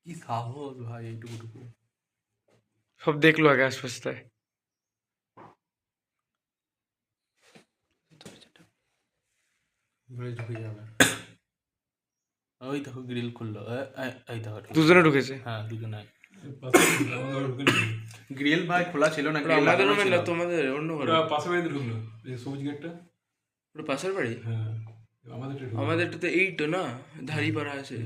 কি সাহস ভাই এইটুকুটুকু। সব দেখলো আগে আশপাশটায়। ঘুরে ঢুকে যাবে। ওই দেখো গ্রিল খুললো, এই দেখো দুজনে ঢুকেছে। হ্যাঁ দুজনে। গ্রিল ভাই খোলা ছিল না, গ্রিল আমাদের লাগানো রুমে ছিল। না, তোমাদের অন্য ঘরে। পাশের বাড়িতে ঢুকলো এই সবুজ গেটটা। ওটা পাশের বাড়ি। হ্যাঁ আমাদের আমাদেরটা তো এই তো না, ধাড়ি পাড়া আছে।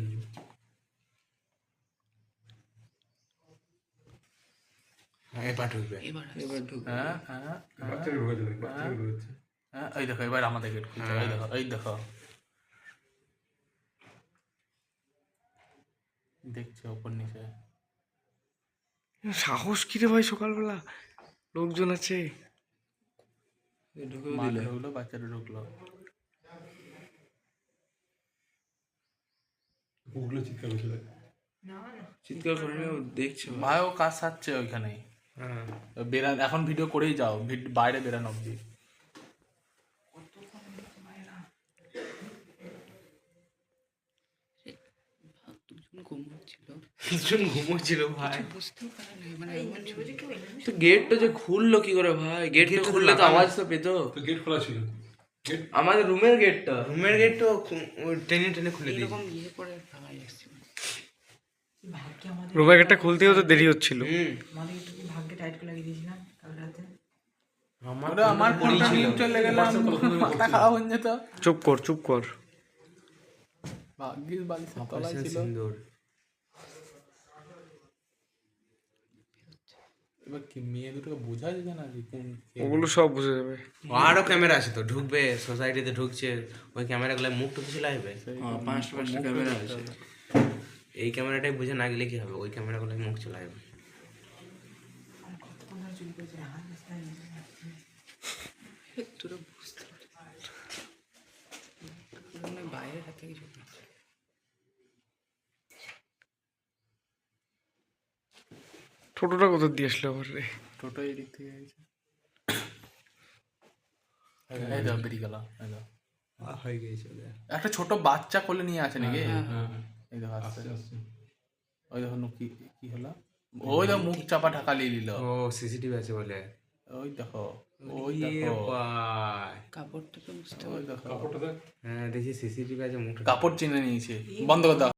এবার ঢুকবে, এবার ঢুকবে। হ্যাঁ হ্যাঁ বাচ্চাকে ঢুকে যাবে, বাচ্চাকে ঢুকেছে। হ্যাঁ, এই দেখো এবার আমাদের গেট খুলছে, এই দেখো এই দেখো দেখছে ওপর নিচে। সাহস কি রে ভাই, সকালবেলা লোকজন আছে। ঢুকেও মা দিলে। ঢুকলো, বাচ্চাটা ঢুকলো। কুকুরগুলো চিৎকার করছিল। চিৎকার করে ও দেখছে ভাই। ভাই ও কাজ সারছে ওইখানে। হ্যাঁ বেরান এখন ভিডিও করেই যাও, বাইরে বেরান অব্দি। দুজন ঘুমোচ্ছিল ভাই। তো গেটটা যে খুললো কি করে ভাই? গেটটা খুললে তো আওয়াজ তো পেতো। তো গেট খোলা ছিল। গেট আমাদের রুমের গেটটা। রুমের গেট তো টেনে টেনে খুলে দিয়েছে। রুমের গেটটা খুলতেও তো দেরি হচ্ছিল। আমাদের একটু কি ভাগ্যে টাইট করে লাগিয়ে দিয়েছিলাম কাল রাতে। ওটা আমার ফোনটা নিয়ে চলে গেলাম, মাথা খারাপ হয়ে যেত। চুপ কর চুপ কর। ভাগ্যিস বালিশের তলায় ছিল। সিন্দুর। এবার কি মেয়ে দুটোকে বোঝা যাবে না যে কোন ওগুলো সব বুঝে যাবে। আরো ক্যামেরা আছে তো, ঢুকবে সোসাইটিতে ঢুকছে, ওই ক্যামেরাগুলো মুখ টুক চলে আসবে। পাঁচটা পাঁচটা ক্যামেরা আছে। এই ক্যামেরাটাই বুঝে না গেলে কি হবে, ওই ক্যামেরাগুলো মুখ চলে আসবে। কতক্ষণ ধরে চুরি করেছে হাত বুঝতে তোরা বুঝতে বাইরের হাতে কিছু। টোটোটা কোথা দিয়ে আসলো আবার রে? টোটো এই দিক থেকে গেছে। এই দাও বেরিয়ে গেল, এই দাও। হয়ে গেছে একটা ছোট বাচ্চা কোলে নিয়ে আছে নাকি? হ্যাঁ এই দেখো আসছে। আস্তে আস্তে। ওই দেখো কি কি হলো, ওই দেখো মুখ চাপা ঢাকা নিয়ে নিল। ও সিসিটিভি আছে বলে। ওই দেখো, ওই দেখো কাপড়টা তো বুঝতে ওই দেখো কাপড়টা দেখ। হ্যাঁ দেখি সিসিটিভি আছে, মুখ কাপড় চিনে নিয়েছে। বন্ধ করে দাও।